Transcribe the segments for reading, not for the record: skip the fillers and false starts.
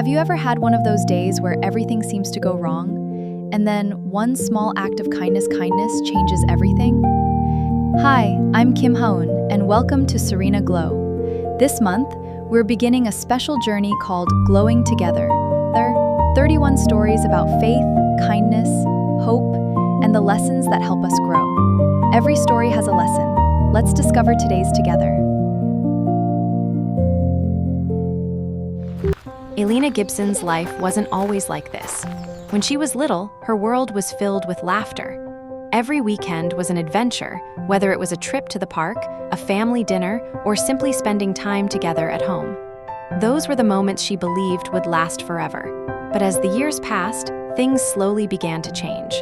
Have you ever had one of those days where everything seems to go wrong, and then one small act of kindness changes everything? Hi, I'm Kim Haun, and welcome to Serena Glow. This month, we're beginning a special journey called Glowing Together. There are 31 stories about faith, kindness, hope, and the lessons that help us grow. Every story has a lesson. Let's discover today's together. Alina Gibson's life wasn't always like this. When she was little, her world was filled with laughter. Every weekend was an adventure, whether it was a trip to the park, a family dinner, or simply spending time together at home. Those were the moments she believed would last forever. But as the years passed, things slowly began to change.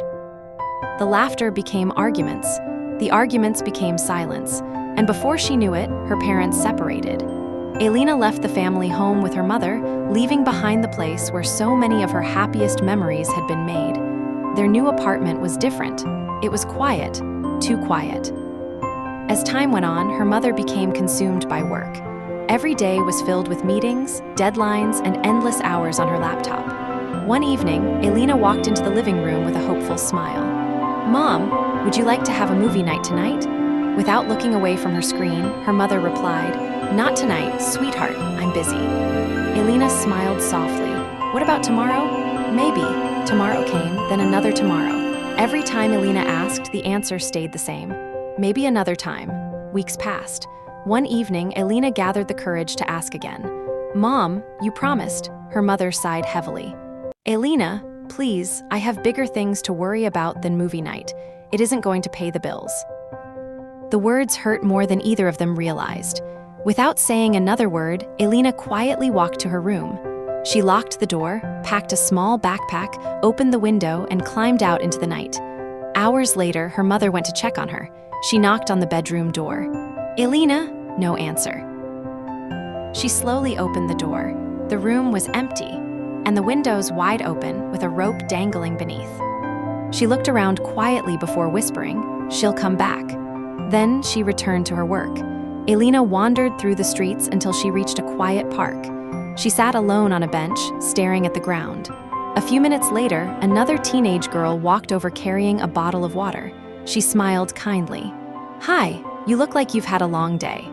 The laughter became arguments. The arguments became silence. And before she knew it, her parents separated. Alina left the family home with her mother, leaving behind the place where so many of her happiest memories had been made. Their new apartment was different. It was quiet, too quiet. As time went on, her mother became consumed by work. Every day was filled with meetings, deadlines, and endless hours on her laptop. One evening, Alina walked into the living room with a hopeful smile. "Mom, would you like to have a movie night tonight?" Without looking away from her screen, her mother replied, "Not tonight, sweetheart, I'm busy." Alina smiled softly. "What about tomorrow?" "Maybe." Tomorrow came, then another tomorrow. Every time Alina asked, the answer stayed the same. Maybe another time. Weeks passed. One evening, Alina gathered the courage to ask again. "Mom, you promised." Her mother sighed heavily. "Alina, please, I have bigger things to worry about than movie night. It isn't going to pay the bills." The words hurt more than either of them realized. Without saying another word, Alina quietly walked to her room. She locked the door, packed a small backpack, opened the window, and climbed out into the night. Hours later, her mother went to check on her. She knocked on the bedroom door. "Alina?" No answer. She slowly opened the door. The room was empty, and the windows wide open with a rope dangling beneath. She looked around quietly before whispering, "She'll come back." Then she returned to her work. Alina wandered through the streets until she reached a quiet park. She sat alone on a bench, staring at the ground. A few minutes later, another teenage girl walked over carrying a bottle of water. She smiled kindly. "Hi, you look like you've had a long day."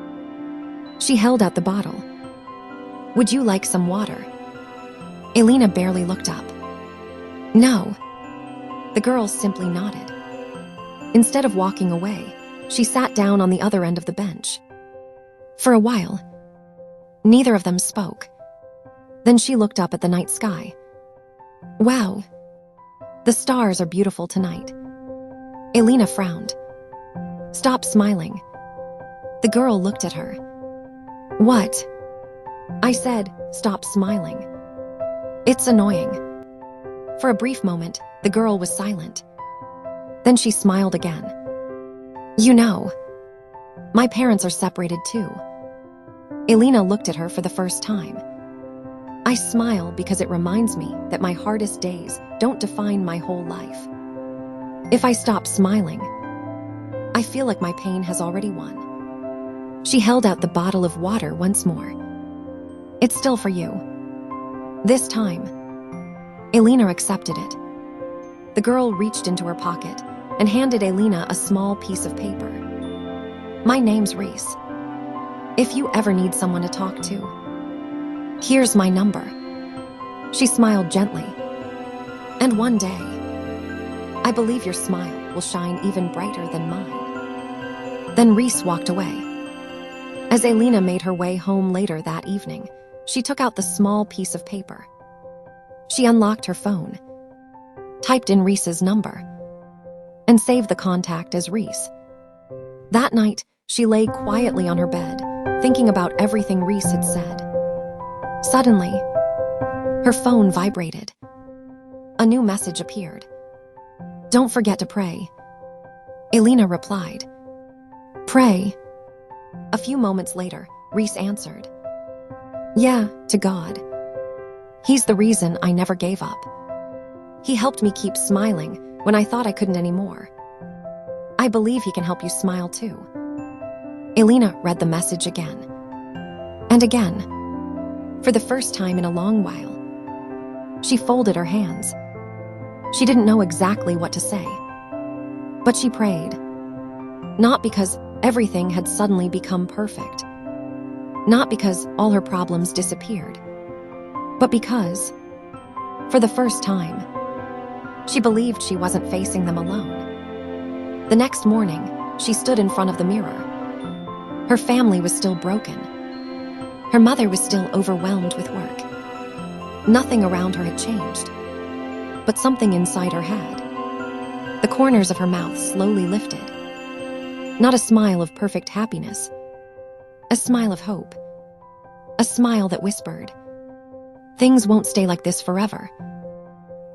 She held out the bottle. "Would you like some water?" Alina barely looked up. "No." The girl simply nodded. Instead of walking away, she sat down on the other end of the bench. For a while, neither of them spoke. Then she looked up at the night sky. "Wow, the stars are beautiful tonight." Alina frowned. "Stop smiling." The girl looked at her. "What?" "I said, stop smiling. It's annoying." For a brief moment, the girl was silent. Then she smiled again. "You know, my parents are separated too." Alina looked at her for the first time. "I smile because it reminds me that my hardest days don't define my whole life. If I stop smiling, I feel like my pain has already won." She held out the bottle of water once more. "It's still for you." This time, Alina accepted it. The girl reached into her pocket and handed Alina a small piece of paper. "My name's Reese. If you ever need someone to talk to, here's my number." She smiled gently. "And one day, I believe your smile will shine even brighter than mine." Then Reese walked away. As Alina made her way home later that evening, she took out the small piece of paper. She unlocked her phone, typed in Reese's number, and saved the contact as Reese. That night, she lay quietly on her bed, thinking about everything Reese had said. Suddenly, her phone vibrated. A new message appeared. "Don't forget to pray." Alina replied, "Pray." A few moments later, Reese answered, "Yeah, to God. He's the reason I never gave up. He helped me keep smiling when I thought I couldn't anymore. I believe he can help you smile too." Alina read the message again and again. For the first time in a long while, She folded her hands. She didn't know exactly what to say. But she prayed. Not because everything had suddenly become perfect. Not because all her problems disappeared. But because, for the first time, she believed she wasn't facing them alone. The next morning, she stood in front of the mirror. Her family was still broken. Her mother was still overwhelmed with work. Nothing around her had changed, but something inside her had. The corners of her mouth slowly lifted. Not a smile of perfect happiness, a smile of hope. A smile that whispered, "Things won't stay like this forever."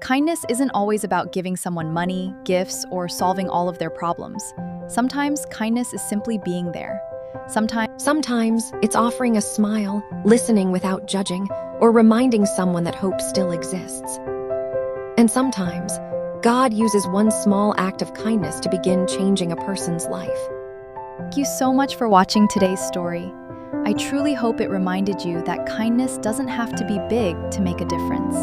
Kindness isn't always about giving someone money, gifts, or solving all of their problems. Sometimes kindness is simply being there. Sometimes it's offering a smile, listening without judging, or reminding someone that hope still exists. And sometimes, God uses one small act of kindness to begin changing a person's life. Thank you so much for watching today's story. I truly hope it reminded you that kindness doesn't have to be big to make a difference.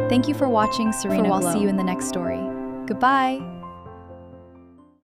Thank you for watching Serena Glow. I'll see you in the next story. Goodbye.